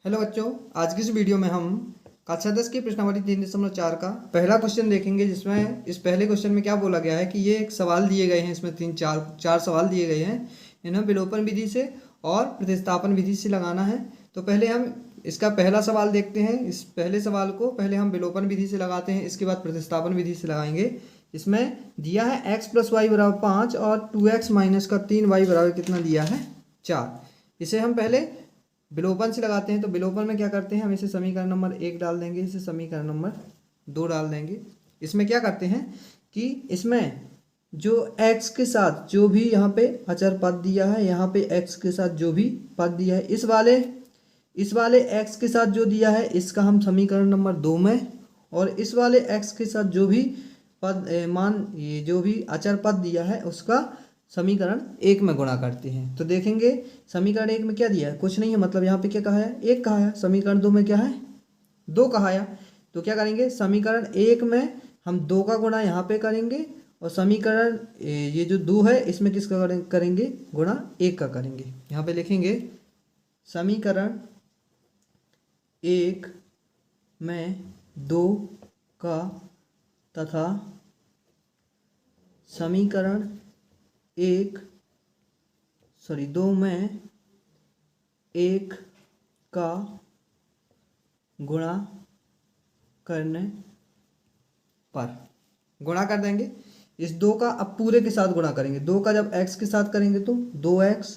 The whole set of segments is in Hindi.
हेलो बच्चों, आज की इस वीडियो में हम कक्षा 10 की प्रश्नावली 3.4 का पहला क्वेश्चन देखेंगे। जिसमें इस पहले क्वेश्चन में क्या बोला गया है कि ये एक सवाल दिए गए हैं। इसमें तीन चार चार सवाल दिए गए हैं। इन्हें विलोपन विधि से और प्रतिस्थापन विधि से लगाना है। तो पहले हम इसका पहला सवाल देखते हैं। इस पहले सवाल को पहले हम विलोपन विधि से लगाते हैं, इसके बाद प्रतिस्थापन विधि से लगाएंगे। इसमें दिया है x + y = 5 और 2x - 3y = कितना दिया है 4। इसे हम पहले विलोपन से लगाते हैं। तो विलोपन में क्या करते हैं, हम इसे समीकरण नंबर 1 डाल देंगे, इसे समीकरण नंबर 2 डाल देंगे। इसमें क्या करते हैं कि इसमें जो x के साथ जो भी यहाँ पे अचर पद दिया है, यहाँ पे x के साथ जो भी पद दिया है, इस वाले x के साथ जो दिया है इसका हम समीकरण नंबर 2 में, और इस वाले x के साथ जो भी पद ये जो भी अचर पद दिया है उसका समीकरण 1 में गुणा करते हैं। तो देखेंगे समीकरण 1 में क्या दिया है, कुछ नहीं है, मतलब यहाँ पे क्या कहा है 1 कहा है। समीकरण 2 में क्या है 2 कहा है। तो क्या करेंगे, समीकरण 1 में हम 2 का गुणा यहाँ पे करेंगे, और समीकरण ये जो 2 है इसमें किसका करेंगे गुणा 1 का करेंगे। यहाँ पे लिखेंगे समीकरण 1 में 2 का तथा समीकरण 2 में 1 का गुणा करने पर गुणा कर देंगे। इस 2 का अब पूरे के साथ गुणा करेंगे। 2 का जब x के साथ करेंगे तो 2x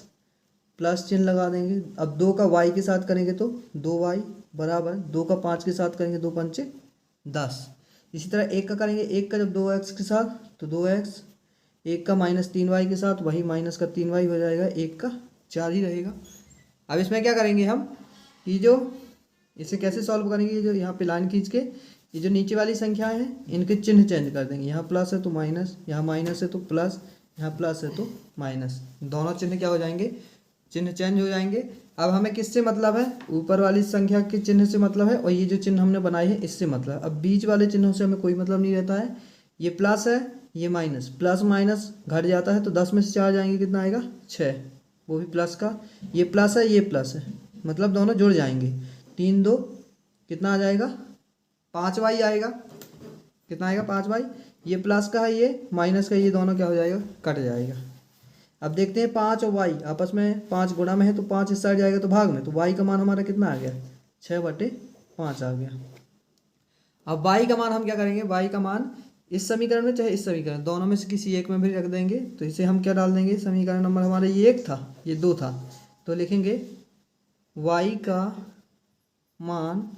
प्लस चिन्ह लगा देंगे। अब 2 का y के साथ करेंगे तो 2y बराबर 2 का 5 के साथ करेंगे 2 × 5 = 10। इसी तरह 1 का करेंगे, 1 का जब 2x के साथ तो 2x, 1 का -3y के साथ वही -3y हो जाएगा, 1 का 4 ही रहेगा। अब इसमें क्या करेंगे हम, ये जो इसे कैसे सॉल्व करेंगे, ये जो यहाँ पे लाइन खींच के ये जो नीचे वाली संख्याएं हैं इनके चिन्ह चेंज कर देंगे। यहाँ प्लस है तो माइनस, यहाँ माइनस है तो प्लस, यहाँ प्लस है तो माइनस, दोनों चिन्ह क्या हो जाएंगे, चिन्ह चेंज हो जाएंगे। अब हमें किससे मतलब है, ऊपर वाली संख्या के चिन्ह से मतलब है, और ये जो चिन्ह हमने बनाए हैं इससे मतलब। अब बीच वाले चिन्हों से हमें कोई मतलब नहीं रहता है। ये प्लस है, ये माइनस, प्लस माइनस घट जाता है तो 10 में से 4 जाएंगे, कितना आएगा 6, वो भी प्लस का। ये प्लस है, ये प्लस है, मतलब दोनों जुड़ जाएंगे। 3 2 कितना आ जाएगा 5y आएगा। कितना आएगा 5y। ये प्लस का है, ये माइनस का, ये दोनों क्या हो जाएगा कट जाएगा। अब देखते हैं 5 और y आपस में 5 गुणा में है तो 5 इस साइड जाएगा तो भाग में, तो y का मान हमारा कितना आ गया 6/5 आ गया। अब y का मान हम क्या करेंगे, y का मान इस समीकरण में चाहे इस समीकरण दोनों में से किसी एक में भी रख देंगे। तो इसे हम क्या डाल देंगे, समीकरण नंबर हमारा ये 1 था, ये 2 था, तो लिखेंगे y का मान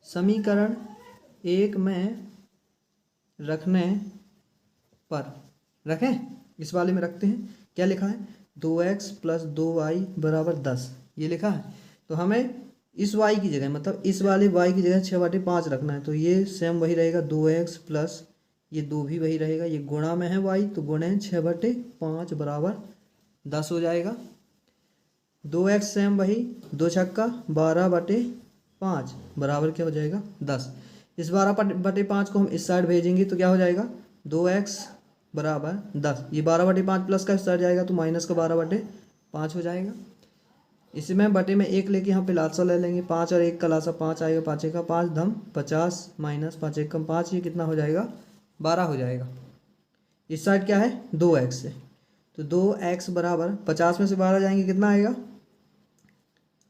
समीकरण 1 में रखने पर, रखें इस वाले में रखते हैं। क्या लिखा है 2x + 2y = 10, ये लिखा है। तो हमें इस y की जगह, मतलब इस वाले y की जगह 6/5 रखना है। तो ये सेम वही रहेगा 2x प्लस ये 2 भी वही रहेगा, ये गुणा में है y तो गुणे 6/5 = 10 हो जाएगा। 2x सेम वही, 2 छक्का 12/5 बराबर क्या हो जाएगा 10। इस 12/5 को हम इस साइड भेजेंगे तो क्या हो जाएगा 2x = 10। ये 12/5 प्लस का इस साइड जाएगा तो माइनस का 12/5 हो जाएगा। इसमें बटे में 1 लेके यहाँ पे लासा ले लेंगे, 5 और 1 का लासा 5 आएगा, 5 का 5 धम 50 माइनस 5 1 कम 5, ये कितना हो जाएगा 12 हो जाएगा। इस साइड क्या है 2x है, तो 2x = 50 में से 12 जाएंगे कितना आएगा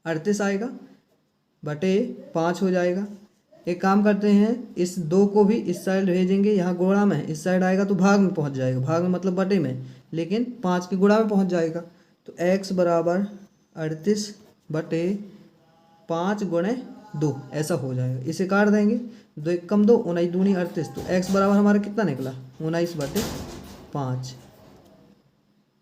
38 आएगा, बटे 5 हो जाएगा। एक काम करते हैं, इस 2 को भी इस साइड भेजेंगे, यहाँ गुणा में इस साइड आएगा तो भाग में पहुँच जाएगा, भाग में मतलब बटे में, लेकिन 5 के गुणा में पहुँच जाएगा। तो x = 38/5 × 2 ऐसा हो जाएगा। इसे काट देंगे, 2 1 कम 2, 19 दूनी 38, तो x बराबर हमारा कितना निकला 19/5।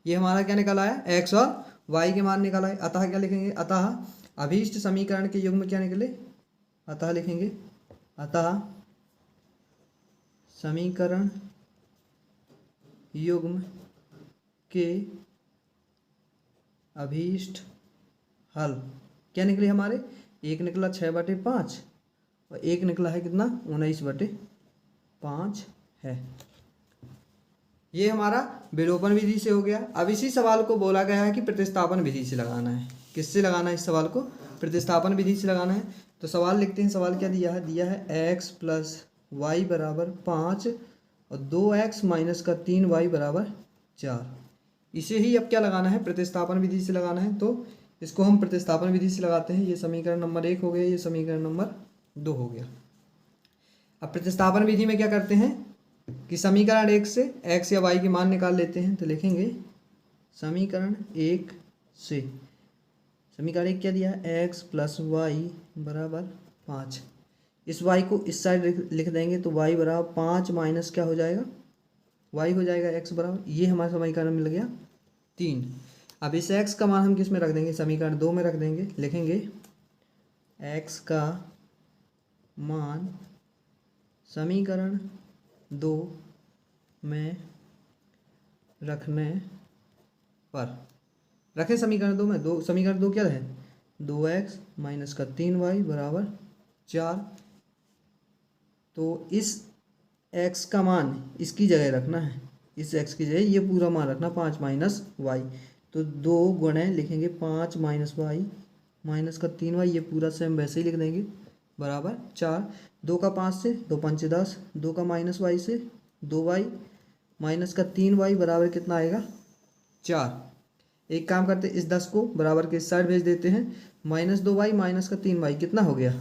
ये हमारा क्या निकला है x और y के मान निकला है। अतः क्या लिखेंगे, अतः अभीष्ट समीकरण के युग्म क्या निकले, अतः लिखेंगे, अतः समीकरण युग्म के अभीष्ट हल क्या निकले हमारे, एक निकला 6/5 और एक निकला है कितना 19/5 है। ये हमारा विलोपन विधि से हो गया। अब इसी सवाल को बोला गया है कि प्रतिस्थापन विधि से लगाना है। किससे लगाना है इस सवाल को, प्रतिस्थापन विधि से लगाना है। तो सवाल लिखते हैं, सवाल क्या दिया है, दिया है x प्लस वाई बराबर 5 और 2x माइनस का 3y बराबर 4। इसे ही अब क्या लगाना है, प्रतिस्थापन विधि से लगाना है। तो इसको हम प्रतिस्थापन विधि से लगाते हैं। ये समीकरण नंबर 1 हो गया, ये समीकरण नंबर 2 हो गया। अब प्रतिस्थापन विधि में क्या करते हैं कि समीकरण 1 से x या y के मान निकाल लेते हैं। तो लिखेंगे समीकरण 1 से, समीकरण 1 क्या दिया है, x प्लस वाई बराबर 5। इस y को इस साइड लिख देंगे तो y बराबर 5 माइनस क्या हो जाएगा, y हो जाएगा x बराबर, ये हमारा समीकरण मिल गया 3। अब इस x का मान हम किस में रख देंगे, समीकरण 2 में रख देंगे। लिखेंगे x का मान समीकरण 2 में रखने पर, रखें समीकरण 2 में, समीकरण 2 क्या है, 2x माइनस का 3y बराबर 4। तो इस x का मान इसकी जगह रखना है, इस x की जगह ये पूरा मान रखना 5 माइनस वाई। तो 2 गुणे लिखेंगे 5 माइनस वाई माइनस का 3y, ये पूरा सेम वैसे ही लिख देंगे बराबर 4। 2 का 5 से 2 पंचे 10, 2 का माइनस वाई से 2y माइनस का 3y बराबर कितना आएगा 4। एक काम करते हैं, इस 10 को बराबर के इस साइड भेज देते हैं। माइनस 2y माइनस का 3y कितना हो गया,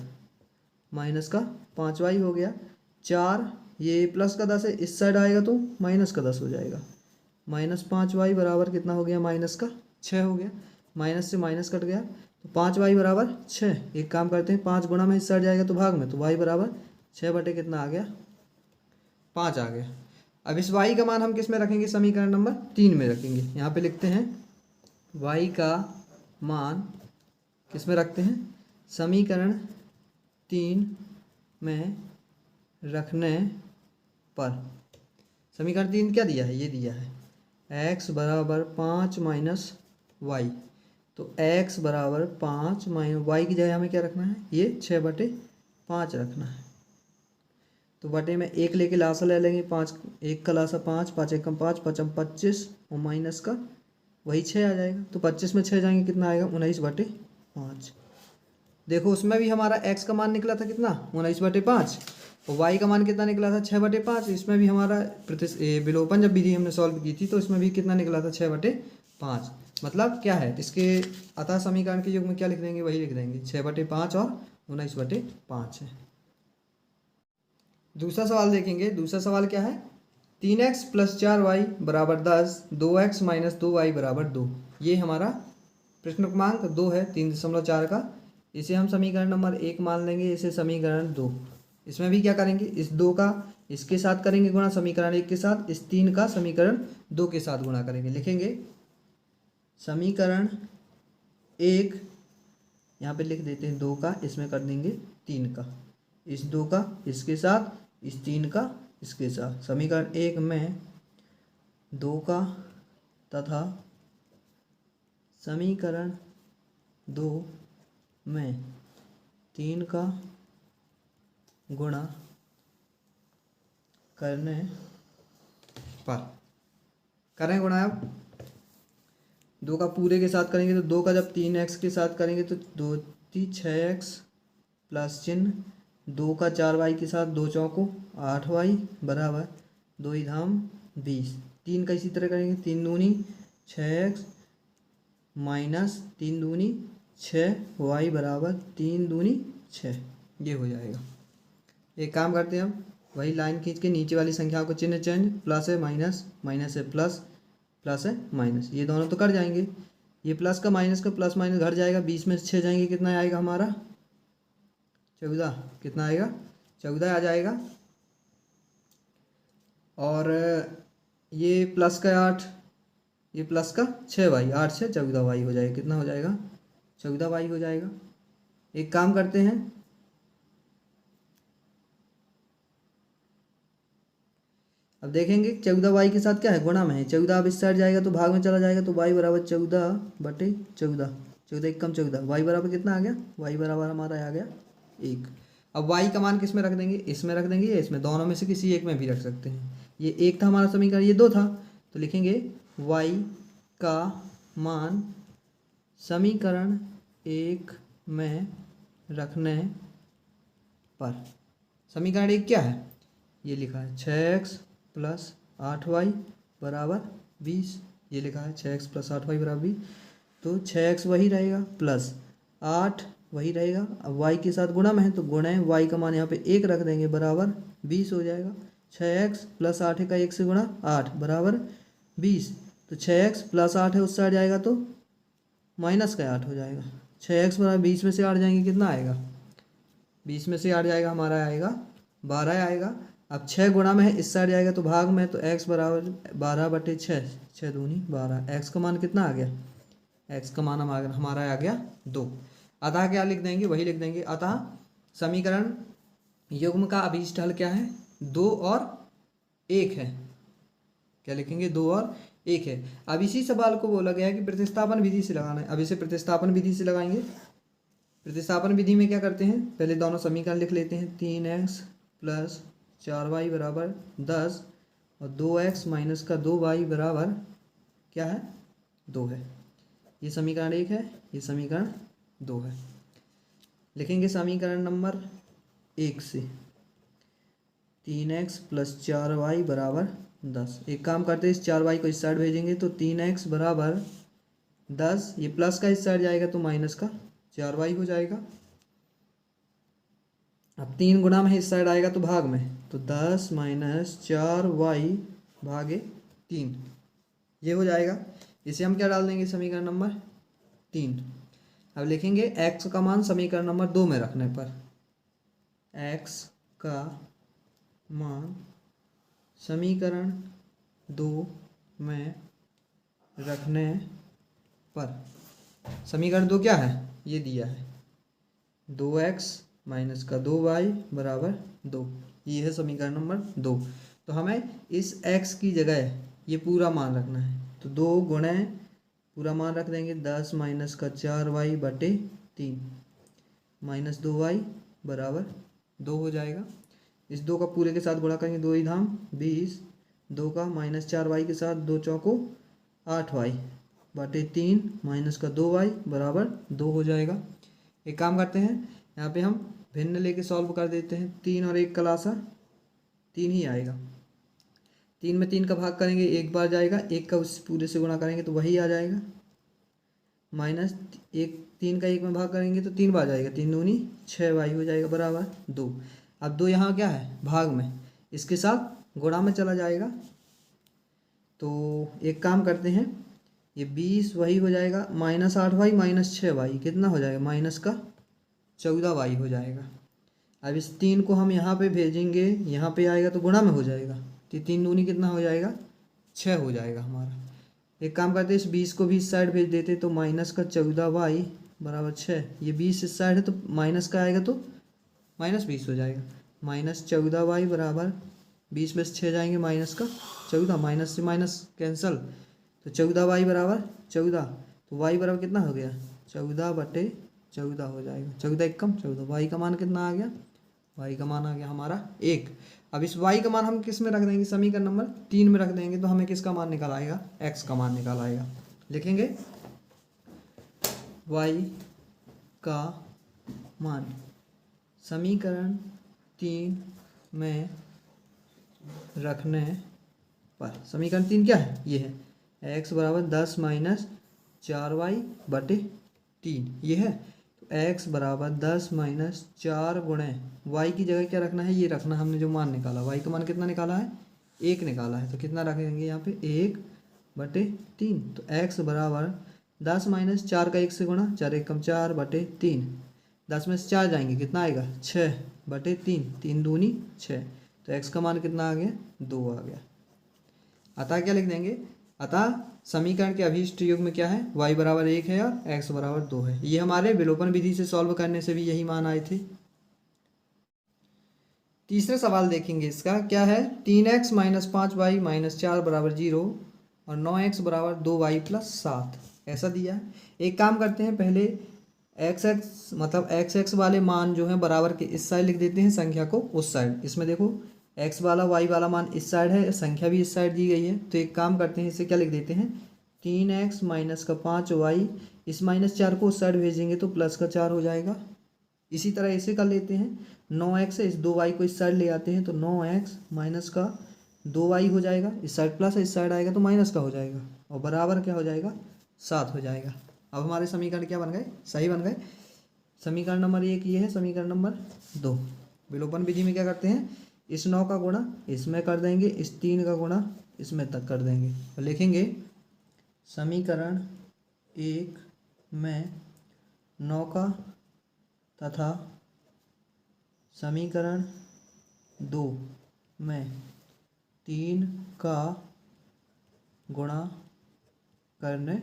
माइनस का 5y हो गया। 4 ये प्लस का 10 है, इस साइड आएगा तो माइनस का 10 हो जाएगा। माइनस 5y बराबर कितना हो गया, माइनस का 6 हो गया। माइनस से माइनस कट गया तो 5y बराबर 6। एक काम करते हैं, 5 गुणा में इस साइड जाएगा तो भाग में, तो y बराबर 6 बटे कितना आ गया, 5 आ गया। अब इस y का मान हम किस में रखेंगे, समीकरण नंबर 3 में रखेंगे। यहाँ पे लिखते हैं y का मान किस में रखते हैं, समीकरण 3 में रखने पर। समीकरण 3 क्या दिया है, ये दिया है x बराबर 5 माइनस वाई। तो x बराबर 5 माइनस वाई की जगह हमें क्या रखना है, ये 6/5 रखना है। तो बटे में 1 लेके लासा ले लेंगे, 5 1 का लासा 5, 5 1 5, 5 25 और माइनस का वही 6 आ जाएगा। तो 25 में 6 जाएंगे कितना आएगा, 19/5। देखो उसमें भी हमारा x का मान निकला था कितना, 19/5 और y का मान कितना निकला था, 6/5। इसमें भी हमारा विलोपन जब विधि हमने सॉल्व की थी तो इसमें भी कितना निकला था, 6/5। मतलब क्या है, इसके अतः समीकरण के युग में क्या लिख देंगे, वही लिख देंगे 6/5 और 19/5 है। दूसरा सवाल देखेंगे। दूसरा सवाल क्या है, 3x प्लस 4y बराबर 10, 2x माइनस 2y बराबर 2। ये हमारा प्रश्न क्रमांक 2 है 3.4 का। इसे हम समीकरण नंबर 1 मान लेंगे, इसे समीकरण 2। इसमें भी क्या करेंगे, इस 2 का इसके साथ करेंगे गुणा समीकरण 1 के साथ, इस 3 का समीकरण 2 के साथ गुणा करेंगे। लिखेंगे समीकरण 1, यहाँ पे लिख देते हैं 2 का, इसमें कर देंगे 3 का, इस 2 का इसके साथ, इस 3 का इसके साथ। समीकरण 1 में 2 का तथा समीकरण 2 में 3 का गुणा करने पर, करें गुणा। अब 2 का पूरे के साथ करेंगे तो 2 का जब 3x के साथ करेंगे तो 2 3 6x प्लस चिन्ह, 2 का 4y के साथ 2 चौको 8y बराबर 2 धाम 20। 3 का इसी तरह करेंगे, 3 दूनी 6x माइनस 3 दूनी 6y बराबर 3 दूनी 6, ये हो जाएगा। एक काम करते हैं, हम वही लाइन खींच के नीचे वाली संख्या को चिन्ह चेंज, प्लस है माइनस, माइनस है प्लस, प्लस है माइनस, ये दोनों तो कट जाएंगे। ये प्लस का माइनस का प्लस माइनस घट जाएगा, 20 में से 6 जाएंगे कितना आएगा हमारा, 14। कितना आएगा, 14 आ जाएगा। और ये प्लस का 8, ये प्लस का 6y, 8 से 14y हो जाएगा। कितना हो जाएगा, 14y हो जाएगा। एक काम करते हैं, अब देखेंगे 14y के साथ क्या है, गुणा में है। 14 अब इस साइड जाएगा तो भाग में चला जाएगा, तो y बराबर 14/14, 14 1 कम 14, y बराबर कितना आ गया, y बराबर हमारा आ गया 1। अब y का मान किस में रख देंगे, इसमें रख देंगे या इसमें, दोनों में से किसी एक में भी रख सकते हैं। ये 1 था हमारा समीकरण, ये 2 था, तो लिखेंगे y का मान समीकरण 1 में रखने पर। समीकरण एक क्या है, ये लिखा है 6x प्लस 8y बराबर 20। ये लिखा है 6x प्लस 8y बराबर 20। तो 6x वही रहेगा प्लस 8 वही रहेगा। अब y के साथ गुणा में है तो गुणा y का मान यहाँ पे 1 रख देंगे बराबर 20 हो जाएगा। 6x प्लस 8 का 1 से गुणा 8 बराबर 20। तो 6x प्लस 8 है, उस साइड जाएगा तो माइनस का 8 हो जाएगा। 6x बराबर 20 में से 8 जाएंगे कितना आएगा, 20 में से 8 जाएगा हमारा आएगा 12 आएगा। अब 6 गुणा में है, इस साइड जाएगा तो भाग में, तो x बराबर 12/6, 6 दूनी 12। x का मान कितना आ गया, x का मान हमारा आ गया 2। अतः क्या लिख देंगे, वही लिख देंगे। अतः समीकरण युग्म का अभीष्ट हल क्या है, 2 और 1 है। क्या लिखेंगे, 2 और 1 है। अब इसी सवाल को बोला गया है कि प्रतिस्थापन विधि से लगाना है। अब इसे प्रतिस्थापन विधि से लगाएंगे। प्रतिस्थापन विधि में क्या करते हैं, पहले दोनों समीकरण लिख लेते हैं। 3x प्लस 4y बराबर 10 और 2x माइनस का 2y बराबर क्या है, 2 है। ये समीकरण 1 है, ये समीकरण 2 है। लिखेंगे समीकरण नंबर 1 से 3x प्लस 4y बराबर 10। एक काम करते हैं, इस 4y को इस साइड भेजेंगे तो 3x बराबर 10, ये प्लस का इस साइड जाएगा तो माइनस का 4y हो जाएगा। अब 3 गुणा में इस साइड आएगा तो भाग में, तो 10 माइनस 4y भागे 3 ये हो जाएगा। इसे हम क्या डाल देंगे, समीकरण नंबर 3। अब लिखेंगे x का मान समीकरण नंबर 2 में रखने पर, x का मान समीकरण 2 में रखने पर। समीकरण 2 क्या है, ये दिया है 2x माइनस का 2y बराबर 2। ये है समीकरण नंबर 2। तो हमें इस x की जगह ये पूरा मान रखना है, तो 2 गुणे पूरा मान रख देंगे 10 माइनस का 4y बटे 3 माइनस 2y बराबर 2 हो जाएगा। इस 2 का पूरे के साथ गुणा करेंगे, 2 ही धाम 20, 2 का माइनस 4y के साथ 2 चौको 8y बटे 3 माइनस का 2y बराबर 2 हो जाएगा। एक काम करते हैं, यहाँ पे हम भिन्न लेके सॉल्व कर देते हैं। 3 और 1 का लासा 3 ही आएगा। 3 में 3 का भाग करेंगे, एक बार जाएगा, 1 का उस पूरे से गुणा करेंगे तो वही आ जाएगा। माइनस 3 का 1 में भाग करेंगे तो 3 बार जाएगा, 3 दूनी 6y हो जाएगा बराबर 2। अब 2 यहाँ क्या है, भाग में, इसके साथ गुणा में चला जाएगा। तो एक काम करते हैं, ये 20 वही हो जाएगा, माइनस 8y माइनस 6y कितना हो जाएगा, माइनस का 14y हो जाएगा। अब इस 3 को हम यहाँ पे भेजेंगे, यहाँ पे आएगा तो गुणा में हो जाएगा, तो 3 दूनी कितना हो जाएगा, 6 हो जाएगा हमारा। एक काम करते हैं, इस 20 को भी इस साइड भेज देते, तो माइनस का 14y बराबर 6। ये 20 इस साइड है तो माइनस का आएगा तो माइनस 20 हो जाएगा। माइनस 14y बराबर 20 में से 6 जाएंगे माइनस का 14, माइनस से माइनस कैंसल, तो 14y बराबर 14। तो y बराबर कितना हो गया, 14/14 हो जाएगा। 14 एकम 14, y का मान कितना आ गया, y का मान आ गया हमारा 1। अब इस y का मान हम किस में रख देंगे, समीकरण नंबर 3 में रख देंगे, तो हमें किसका मान निकाल आएगा, x का मान निकाल आएगा। लिखेंगे y का मान समीकरण 3 में रखने पर। समीकरण 3 क्या है, ये है x बराबर 10 माइनस 4y बटे 3, ये है। तो x बराबर 10 माइनस 4 गुणे y की जगह क्या रखना है, ये रखना हमने जो मान निकाला, y का मान कितना निकाला है, 1 निकाला है, तो कितना रखेंगे यहाँ पे 1/3। तो x बराबर 10 माइनस 4 का 1 से गुणा, 4 एकम 4 बटे 3, 10 में से 4 जाएंगे कितना आएगा, 6/3, 3 दूनी 6। तो x का मान कितना आ गया, 2 आ गया। अतः क्या लिख देंगे, अतः समीकरण के अभीष्ट युग्म में क्या है, y बराबर 1 है और x बराबर 2 है। ये हमारे विलोपन विधि से सॉल्व करने से भी यही मान आए थे। तीसरा सवाल देखेंगे, इसका क्या है, 3x माइनस 5y माइनस 4 बराबर 0 और 9x बराबर 2y प्लस 7 ऐसा दिया है। एक काम करते हैं, पहले x मतलब x वाले मान जो है बराबर के इस साइड लिख देते हैं, संख्या को उस साइड। इसमें देखो x वाला y वाला मान इस साइड है, संख्या भी इस साइड दी गई है। तो एक काम करते हैं, इसे क्या लिख देते हैं, 3x माइनस का 5y इस -4 को उस साइड भेजेंगे तो +4 हो जाएगा। इसी तरह ऐसे कर लेते हैं, 9x है, इस 2y को इस साइड ले आते हैं तो 9x माइनस का 2y हो जाएगा, इस साइड प्लस है, इस साइड आएगा तो माइनस का हो जाएगा और बराबर क्या हो जाएगा, 7 हो जाएगा। अब हमारे समीकरण क्या बन गए, सही बन गए। समीकरण नंबर 1 ये है, समीकरण नंबर 2। विलोपन विधि में क्या करते हैं, इस 9 का गुणा इसमें कर देंगे, इस 3 का गुणा इसमें तक कर देंगे और लिखेंगे समीकरण 1 में 9 का तथा समीकरण 2 में 3 का गुणा करने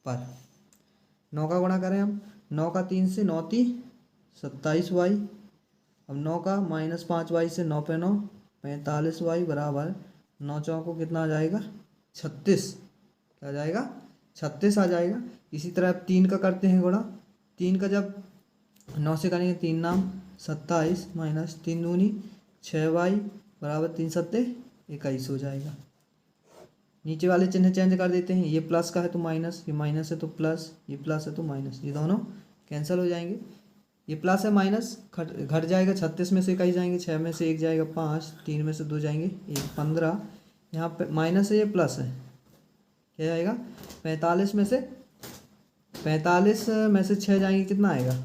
पर, 9 का गुणा करें हम, 9 का 3 से 9 × 27y, अब 9 का -5y से 9 पे 9 45y बराबर 9 चौको कितना आ जाएगा, 36। क्या आ जाएगा, 36 आ जाएगा। इसी तरह अब 3 का करते हैं गुणा, 3 का जब 9 से करेंगे 3 नाम 27 माइनस 3 दूनी 6y बराबर 3 सत्ते 21 हो जाएगा। नीचे वाले चिन्ह चेंज कर देते हैं, ये प्लस का है तो माइनस, ये माइनस है तो प्लस, ये प्लस है तो माइनस, ये दोनों कैंसिल हो जाएंगे। ये प्लस है माइनस घट जाएगा, 36 में से 21 जाएंगे, 6 में से 1 जाएगा 5, 3 में से 2 जाएंगे 1, 15। यहाँ पे माइनस है, ये प्लस है, क्या जाएगा 45 में से 6 जाएंगे, कितना आएगा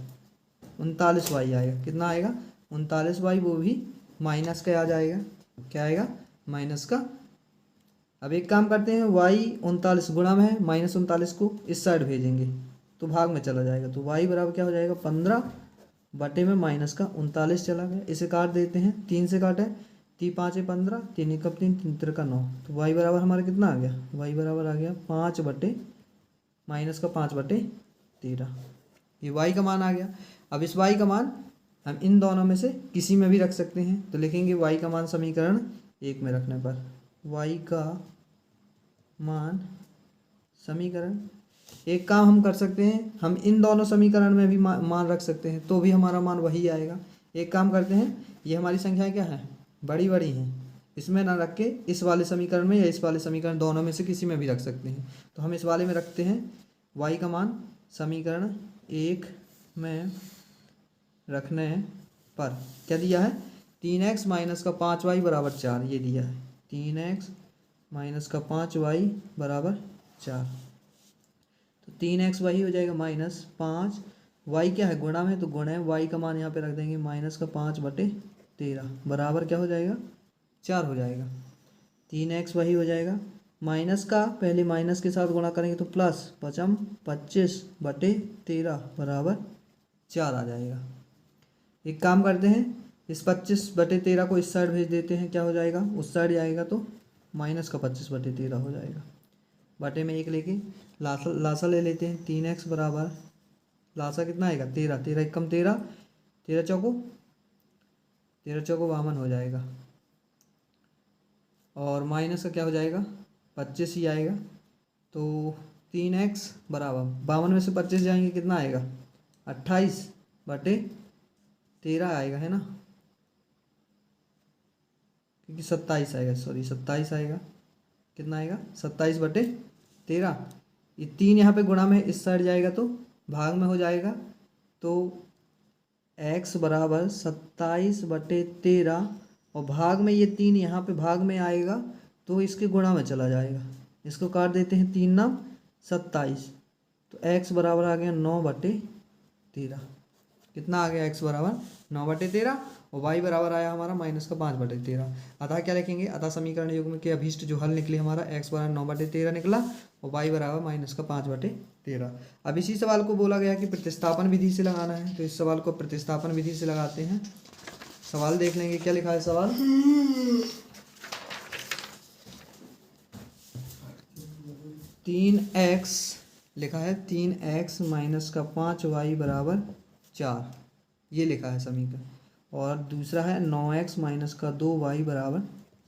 39y आएगा, कितना आएगा 39y, वो भी माइनस का आ जाएगा, क्या आएगा माइनस का। अब एक काम करते हैं, y 39 गुणा में है, -39 को इस साइड भेजेंगे तो भाग में चला जाएगा, तो y बराबर क्या हो जाएगा 15 बटे में माइनस का 39 चला गया। इसे काट देते हैं, 3 से काटे, 3 5 15, 3 1 3, 3 3 9, तो y बराबर हमारा कितना आ गया, y बराबर आ गया 5 बटे माइनस का 5 बटे 13। ये y का मान आ गया। अब इस y का मान हम इन दोनों में से किसी में भी रख सकते हैं, तो लिखेंगे y का मान समीकरण 1 में रखने पर, y का मान समीकरण, एक काम हम कर सकते हैं, हम इन दोनों समीकरण में भी मान रख सकते हैं तो भी हमारा मान वही आएगा। एक काम करते हैं, ये हमारी संख्याएं क्या है, बड़ी बड़ी हैं, इसमें ना रख के इस वाले समीकरण में या इस वाले समीकरण दोनों में से किसी में भी रख सकते हैं। तो हम इस वाले में रखते हैं, y का मान समीकरण 1 में रखने पर क्या दिया है, 3x माइनस का 5y बराबर 4, ये दिया है 3x माइनस का 5y बराबर 4, तो 3x वही हो जाएगा -5, y क्या है गुणा में, तो गुणा है, y का मान यहाँ पे रख देंगे -5 बटे 13 बराबर क्या हो जाएगा 4 हो जाएगा। 3x वही हो जाएगा, माइनस का पहले माइनस के साथ गुणा करेंगे तो प्लस 25 बटे 13 बराबर 4 आ जाएगा। एक काम करते हैं, इस 25 बटे 13 को इस साइड भेज देते हैं, क्या हो जाएगा उस साइड जाएगा तो माइनस का 25 बटे 13 हो जाएगा। बटे में 1 लेके लासा ले लेते हैं, 3x बराबर लासा कितना आएगा 13, 13 एकम 13, 13 चौको 52 हो जाएगा और माइनस का क्या हो जाएगा 25 ही आएगा। तो 3x बराबर 52 में से 25 जाएंगे, कितना आएगा 28 बटे 13 आएगा, है ना, क्योंकि 27 आएगा, सॉरी 27 आएगा, कितना आएगा 27 बटे 13। ये 3 यहाँ पे गुणा में इस साइड जाएगा तो भाग में हो जाएगा, तो x बराबर 27 बटे 13 और भाग में ये 3 यहाँ पे भाग में आएगा तो इसके गुणा में चला जाएगा, इसको काट देते हैं, 3 नाम 27, तो x बराबर आ गया 9 बटे 13, कितना आ गया x बराबर 9 बटे 13 और y बराबर आया हमारा माइनस का 5 बटे 13। अतः क्या लिखेंगे, अतः समीकरण युग्म के अभीष्ट जो हल निकले हमारा x बराबर 9 बटे 13 निकला और y बराबर माइनस का 5 बटे 13। अब इसी सवाल को बोला गया कि प्रतिस्थापन विधि से लगाना है, तो इस सवाल को प्रतिस्थापन विधि से लगाते हैं। सवाल देख लेंगे, क्या लिखा है सवाल, तीन एक्स लिखा है, 3x माइनस का 5y बराबर 4, ये लिखा है समीकरण, और दूसरा है 9x माइनस का 2y बराबर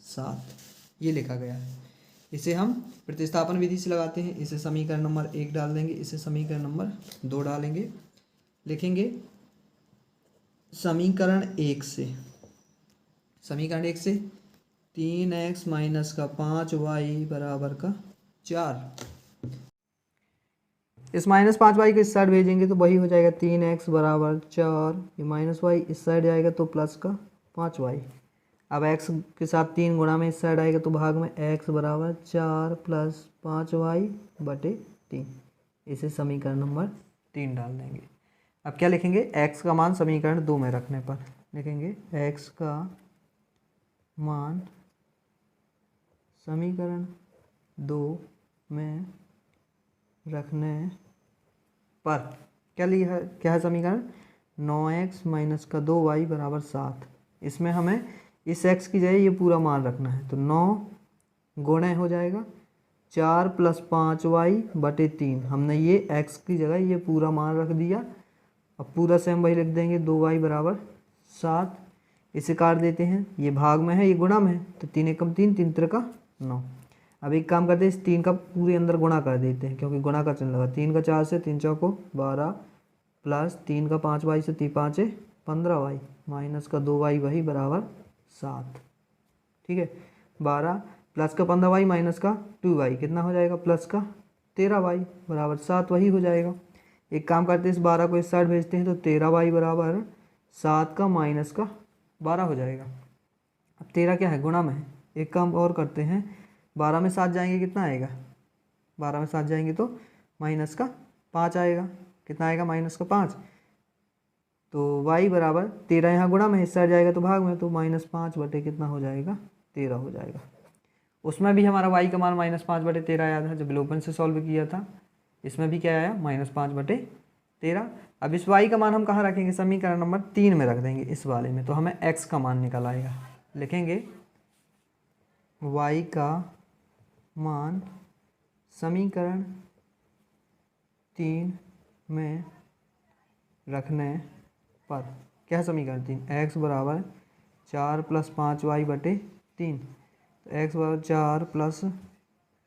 7, ये लिखा गया है। इसे हम प्रतिस्थापन विधि से लगाते हैं, इसे समीकरण नंबर 1 डाल देंगे, इसे समीकरण नंबर 2 डालेंगे। लिखेंगे समीकरण 1 से, समीकरण 1 से 3x माइनस का 5y बराबर का 4, इस -5y को इस साइड भेजेंगे तो वही हो जाएगा 3x बराबर 4, ये -y इस साइड जाएगा तो प्लस का 5y। अब x के साथ 3 गुणा में इस साइड आएगा तो भाग में x बराबर 4 प्लस 5y बटे 3। इसे समीकरण नंबर 3 डाल देंगे। अब क्या लिखेंगे, x का मान समीकरण 2 में रखने पर लिखेंगे x का मान समीकरण 2 में रखने पर क्या लिखा, क्या है समीकरण, 9x माइनस का 2y बराबर 7। इसमें हमें इस x की जगह ये पूरा मान रखना है तो 9 गुणे हो जाएगा 4 प्लस 5y बटे 3। हमने ये x की जगह ये पूरा मान रख दिया। अब पूरा सेम वही लिख देंगे 2y बराबर 7। इसे काट देते हैं, ये भाग में है ये गुणा में है तो 3 एकम 3, 3 त्रिका 9। अब एक काम करते हैं, इस 3 का पूरे अंदर गुणा कर देते हैं क्योंकि गुणा का चिन्ह लगा। 3 का 4 से 3 चौको 12 प्लस 3 का 5y से 3 5 15y माइनस का 2y वही बराबर 7। ठीक है, 12 प्लस का 15y माइनस का 2y कितना हो जाएगा, प्लस का 13y बराबर 7 वही हो जाएगा। एक काम करते हैं, इस 12 को इस साइड भेजते हैं तो 13y बराबर 7 का माइनस का 12 हो जाएगा। अब 13 क्या है, गुणा में है। एक काम और करते हैं, 12 में 7 जाएंगे कितना आएगा, 12 में 7 जाएंगे तो माइनस का 5 आएगा। कितना आएगा, माइनस का 5। तो y बराबर 13 यहाँ गुणा में, इस साइड जाएगा तो भाग में, तो -5 बटे कितना हो जाएगा, 13 हो जाएगा। उसमें भी हमारा y का मान -5 बटे 13 आया था जब विलोपन से सॉल्व किया था। इसमें भी क्या आया, -5 बटे 13। अब इस y का मान हम कहाँ रखेंगे, समीकरण नंबर 3 में रख देंगे, इस वाले में। तो हमें x का मान निकल आएगा। लिखेंगे y का मान समीकरण 3 में रखने पर क्या है, समीकरण 3, x बराबर 4 प्लस 5y बटे 3। तो x बराबर 4 प्लस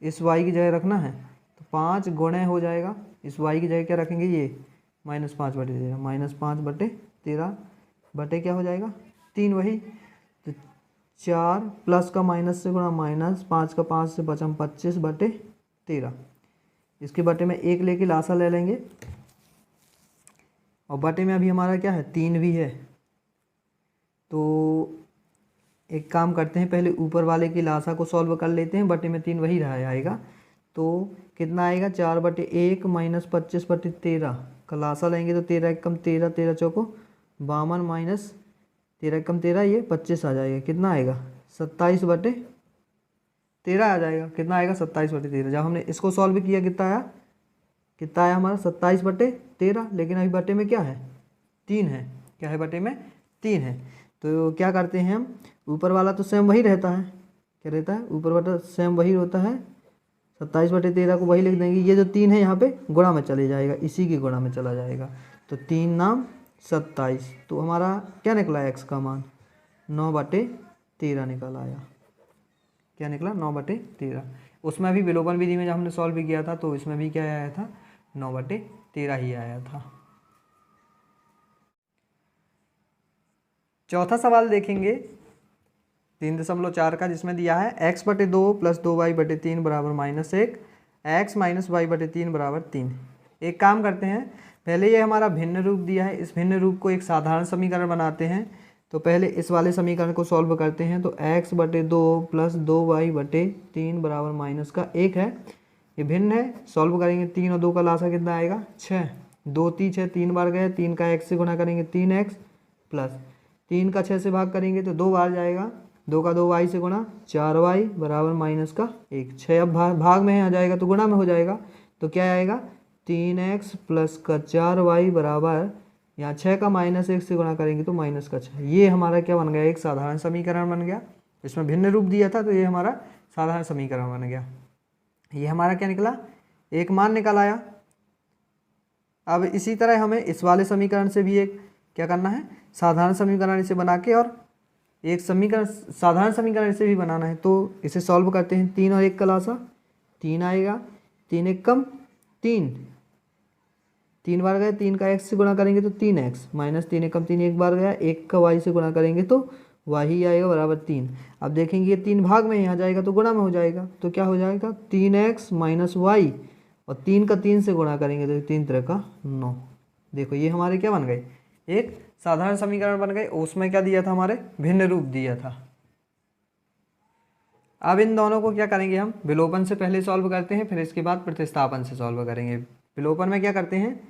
इस y की जगह रखना है तो 5 गुणे हो जाएगा, इस y की जगह क्या रखेंगे, ये -5 बटे 13, -5 बटे 13 बटे क्या हो जाएगा 3 वही। तो 4 प्लस का माइनस से गुणा माइनस, 5 का 5 से बचा 25 बटे 13। इसके बटे में 1 लेके लासा ले लेंगे और बटे में अभी हमारा क्या है, 3 भी है। तो एक काम करते हैं, पहले ऊपर वाले की लासा को सॉल्व कर लेते हैं। बटे में 3 वही रहा आएगा तो कितना आएगा, 4 बटे 1 माइनस 25 बटे 13 का लासा लेंगे तो 13 एकम 13, 13 चौको 52 माइनस 13 एकम 13, ये 25 आ जाएगा। कितना आएगा, 27 बटे 13 आ जाएगा। कितना आएगा, 27 बटे 13। जब हमने इसको सॉल्व किया कितना आया, कितना आया हमारा 27 बटे 13। लेकिन अभी बटे में क्या है, 3 है। क्या है, बटे में 3 है। तो क्या करते हैं हम, ऊपर वाला तो सेम वही रहता है, क्या रहता है, ऊपर वाला सेम वही होता है। 27 बटे 13 को वही लिख देंगे। ये जो 3 है यहाँ पे गुणा में चले जाएगा, इसी के गुणा में चला जाएगा। तो 3 नाम 27। तो हमारा क्या निकला, x का मान 9 बटे 13 निकल आया। क्या निकला, 9 बटे 13। उसमें भी विलोपन विधि में जब हमने सॉल्व किया था तो इसमें भी क्या आया था, 9 बटे 13 ही आया था। चौथा सवाल देखेंगे 3.4 का, जिसमें दिया है x बटे 2 प्लस 2y बटे 3 बराबर -1, x माइनस y बटे 3 बराबर 3। एक काम करते हैं, पहले ये हमारा भिन्न रूप दिया है, इस भिन्न रूप को एक साधारण समीकरण बनाते हैं। तो पहले इस वाले समीकरण को सॉल्व करते हैं। तो x बटे 2 प्लस 2y बटे 3 बराबर -1 है। ये भिन्न है, सॉल्व करेंगे, 3 और 2 का लासा कितना आएगा, 6। 2 3 6, 3 बार गए, 3 का x से गुणा करेंगे 3x प्लस 3 का 6 से भाग करेंगे तो 2 बार जाएगा, 2 का 2y से गुणा 4y बराबर -1। 6 अब भाग में आ जाएगा तो गुणा में हो जाएगा। तो क्या आएगा, 3x प्लस का 4y बराबर, यहाँ 6 का -1 से गुणा करेंगे तो -6। ये हमारा क्या बन गया, एक साधारण समीकरण बन गया। इसमें भिन्न रूप दिया था तो ये हमारा साधारण समीकरण बन गया। ये हमारा क्या निकला, एक मान निकल आया। अब इसी तरह हमें इस वाले समीकरण से भी एक क्या करना है, साधारण समीकरण इसे बना के और एक समीकरण साधारण समीकरण इसे भी बनाना है। तो इसे सॉल्व करते हैं, 3 और 1 का लासा 3 आएगा, 3 1 कम 3, 3 बार गए, 3 का x से गुणा करेंगे तो 3x माइनस 3 1 कम 3 एक बार गया, 1 का y से गुणा करेंगे तो y आएगा बराबर 3। अब देखेंगे ये 3 भाग में यहाँ जाएगा तो गुणा में हो जाएगा। तो क्या हो जाएगा, 3x माइनस y और 3 का 3 से गुणा करेंगे तो 3 3 का 9। देखो ये हमारे क्या बन गए, एक साधारण समीकरण बन गए। उसमें क्या दिया था, हमारे भिन्न रूप दिया था। अब इन दोनों को क्या करेंगे, हम विलोपन से पहले सॉल्व करते हैं, फिर इसके बाद प्रतिस्थापन से सॉल्व करेंगे। विलोपन में क्या करते हैं,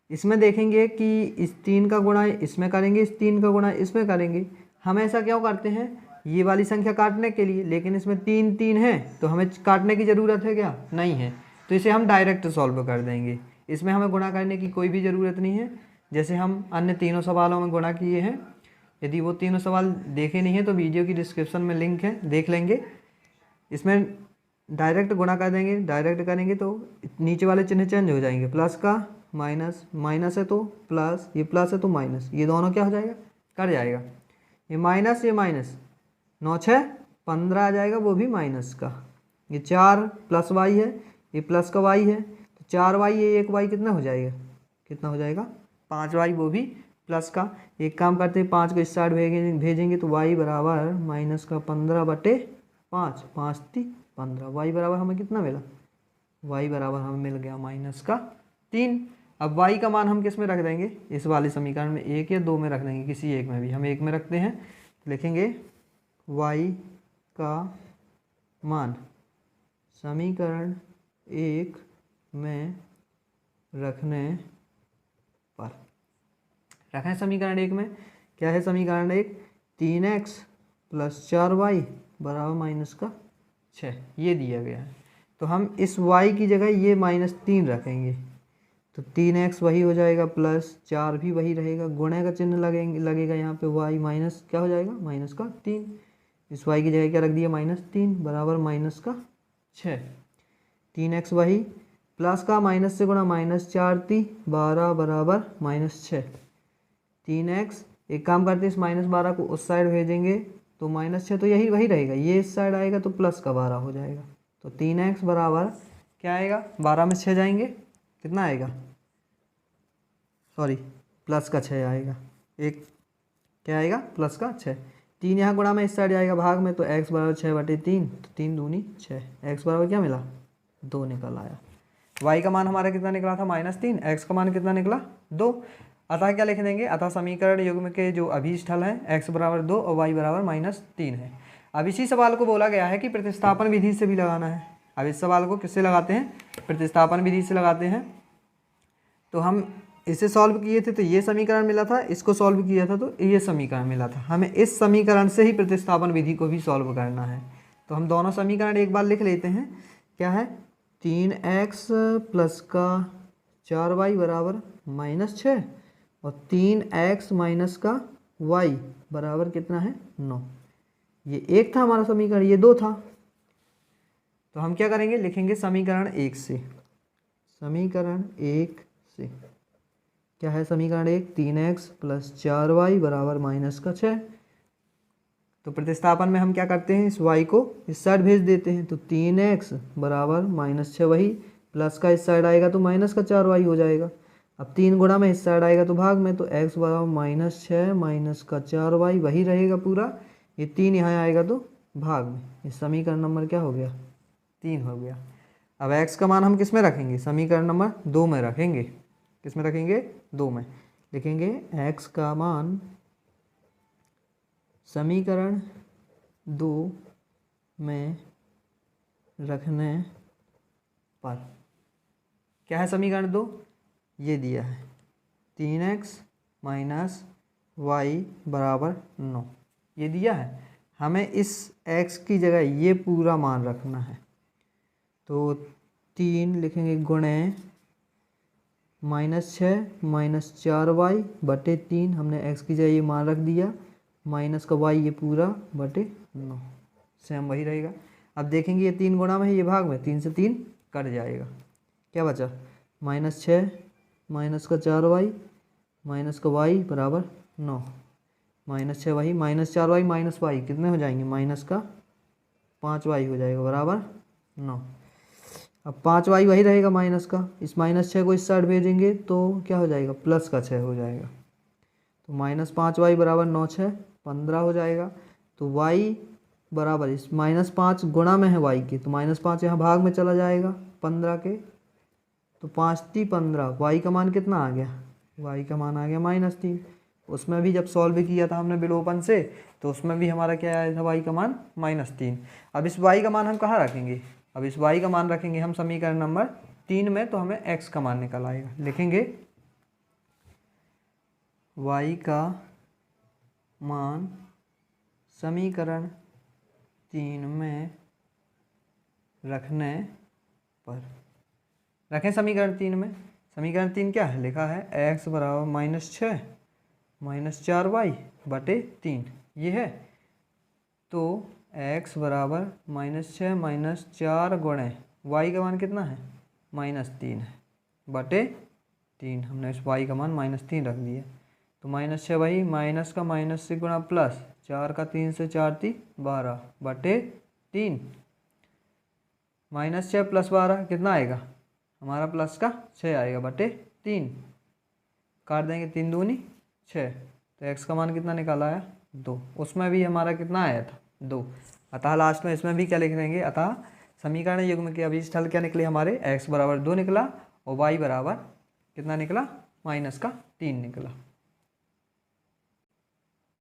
इसमें देखेंगे कि इस 3 का गुणा इसमें करेंगे, इस 3 का गुणा इसमें करेंगे। हम ऐसा क्यों करते हैं, ये वाली संख्या काटने के लिए, लेकिन इसमें 3 3 है तो हमें काटने की ज़रूरत है क्या, नहीं है। तो इसे हम डायरेक्ट सॉल्व कर देंगे, इसमें हमें गुणा करने की कोई भी ज़रूरत नहीं है। जैसे हम अन्य तीनों सवालों में गुणा किए हैं। यदि वो तीनों सवाल देखे नहीं हैं तो वीडियो की डिस्क्रिप्शन में लिंक है, देख लेंगे। इसमें डायरेक्ट गुणा कर देंगे, डायरेक्ट करेंगे तो नीचे वाले चिन्ह चेंज हो जाएंगे, प्लस का माइनस, माइनस है तो प्लस, ये प्लस है तो माइनस, ये दोनों क्या हो जाएगा, कट जाएगा। ये माइनस 9 6 15 आ जाएगा, वो भी माइनस का। ये 4 प्लस वाई है, ये प्लस का वाई है, तो 4 वाई, ये 1 वाई कितना हो जाएगा, कितना हो जाएगा 5 वाई, वो भी प्लस का। एक काम करते हैं, 5 को इस साइड भेजेंगे तो वाई बराबर माइनस का 15/5, 5 3 15, वाई बराबर हमें कितना मिला, वाई बराबर हमें मिल गया माइनस का 3। अब वाई का मान हम किस में रख देंगे, इस वाले समीकरण में 1 या 2 में रख देंगे, किसी एक में भी। हम 1 में रखते हैं, लिखेंगे वाई का मान समीकरण 1 में रखने पर, रखें समीकरण 1 में, क्या है समीकरण 1, 3x + 4y बराबर माइनस का 6, ये दिया गया है। तो हम इस y की जगह ये -3 रखेंगे, तो 3x वही हो जाएगा, प्लस 4 भी वही रहेगा, गुणे का चिन्ह लगेगा यहाँ पे, y माइनस क्या हो जाएगा, माइनस का 3। इस y की जगह क्या रख दिया, -3 बराबर माइनस का 6। 3x वही, प्लस का माइनस से गुणा, -4 3 12 बराबर -6। 3x, एक काम करते हैं, इस -12 को उस साइड भेजेंगे तो -6 तो यही वही रहेगा, ये इस साइड आएगा तो प्लस का 12 हो जाएगा। तो 3x बराबर क्या आएगा, 12 में 6 जाएंगे, कितना आएगा, सॉरी प्लस का 6 आएगा। एक क्या आएगा, प्लस का 6। 3 यहाँ गुणा में इस साइड आएगा भाग में, तो x बराबर 6/3, तो 3 दूनी 6, x बराबर क्या मिला, 2 निकल आया। y का मान हमारा कितना निकला था, -3, x का मान कितना निकला, 2। अतः क्या लिख देंगे, अतः समीकरण युग्म के जो अभिष्ठल हैं x बराबर 2 और y बराबर -3 है। अब इसी सवाल को बोला गया है कि प्रतिस्थापन विधि से भी लगाना है। अब इस सवाल को किससे लगाते हैं, प्रतिस्थापन विधि से लगाते हैं। तो हम इसे सॉल्व किए थे तो ये समीकरण मिला था, इसको सॉल्व किया था तो ये समीकरण मिला था। हमें इस समीकरण से ही प्रतिस्थापन विधि को भी सॉल्व करना है। तो हम दोनों समीकरण एक बार लिख लेते हैं। क्या है, 3x प्लस का 4y बराबर -6 और 3x माइनस का y बराबर कितना है, 9। ये एक था हमारा समीकरण, ये 2 था। तो हम क्या करेंगे, लिखेंगे समीकरण 1 से, समीकरण 1 से क्या है, समीकरण 1, 3x + 4y बराबर -6। तो प्रतिस्थापन में हम क्या करते हैं, इस y को इस साइड भेज देते हैं, तो 3x बराबर -6 वही, प्लस का इस साइड आएगा तो माइनस का 4y हो जाएगा। अब 3 गुणा में इस साइड आएगा तो भाग में, तो x बराबर -6 माइनस का 4y वही रहेगा पूरा, ये 3 यहाँ आएगा तो भाग में। इस समीकरण नंबर क्या हो गया, 3 हो गया। अब x का मान हम किस में रखेंगे, समीकरण नंबर 2 में रखेंगे। किस में रखेंगे, 2 में। लिखेंगे x का मान समीकरण 2 में रखने पर, क्या है समीकरण 2, ये दिया है 3x माइनस y बराबर 9, ये दिया है। हमें इस x की जगह ये पूरा मान रखना है, तो 3 लिखेंगे गुणे -6 माइनस 4y बटे 3, हमने x की जगह ये मान रख दिया, माइनस का y ये पूरा बटे 9, सेम वही रहेगा। अब देखेंगे ये 3 गुणा में है, ये भाग में, 3 से 3 कट जाएगा, क्या बचा, -6 माइनस का 4y माइनस का y बराबर 9, -6 वही, -4y माइनस y कितने हो जाएंगे, माइनस का 5y हो जाएगा बराबर 9। अब 5y वही रहेगा माइनस का, इस -6 को इस साइड भेजेंगे तो क्या हो जाएगा, प्लस का 6 हो जाएगा, तो -5y बराबर 9 6 15 हो जाएगा। तो y बराबर, इस -5 गुणा में है y के, तो -5 यहाँ भाग में चला जाएगा, 15 के, तो 5 × 15, वाई का मान कितना आ गया, वाई का मान आ गया -3। उसमें भी जब सॉल्व किया था हमने विलोपन से, तो उसमें भी हमारा क्या आया था, वाई का मान -3। अब इस वाई का मान हम कहाँ रखेंगे, अब इस वाई का मान रखेंगे हम समीकरण नंबर 3 में, तो हमें एक्स का मान निकल आएगा। लिखेंगे वाई का मान समीकरण 3 में रखने पर, रखें समीकरण 3 में। समीकरण 3 क्या है, लिखा है x बराबर -6 -4y बटे 3, ये है। तो x बराबर -6 -4 गुणे y का मान कितना है, -3 है, बटे 3। हमने इस y का मान -3 रख दिया। तो -6 भाई, माइनस का माइनस से गुणा प्लस, 4 का 3 से 4 × 3 = 12 बटे 3। -6 + 12 कितना आएगा, हमारा प्लस का 6 आएगा, बटे 3। काट देंगे, 3 दूनी 6, तो x का मान कितना निकाला आया, 2। उसमें भी हमारा कितना आया था, 2। अतः लास्ट में इसमें भी क्या लिख देंगे, अतः समीकरण युग्म के अभी स्थल क्या निकले हमारे, x बराबर 2 निकला और y बराबर कितना निकला, -3 निकला।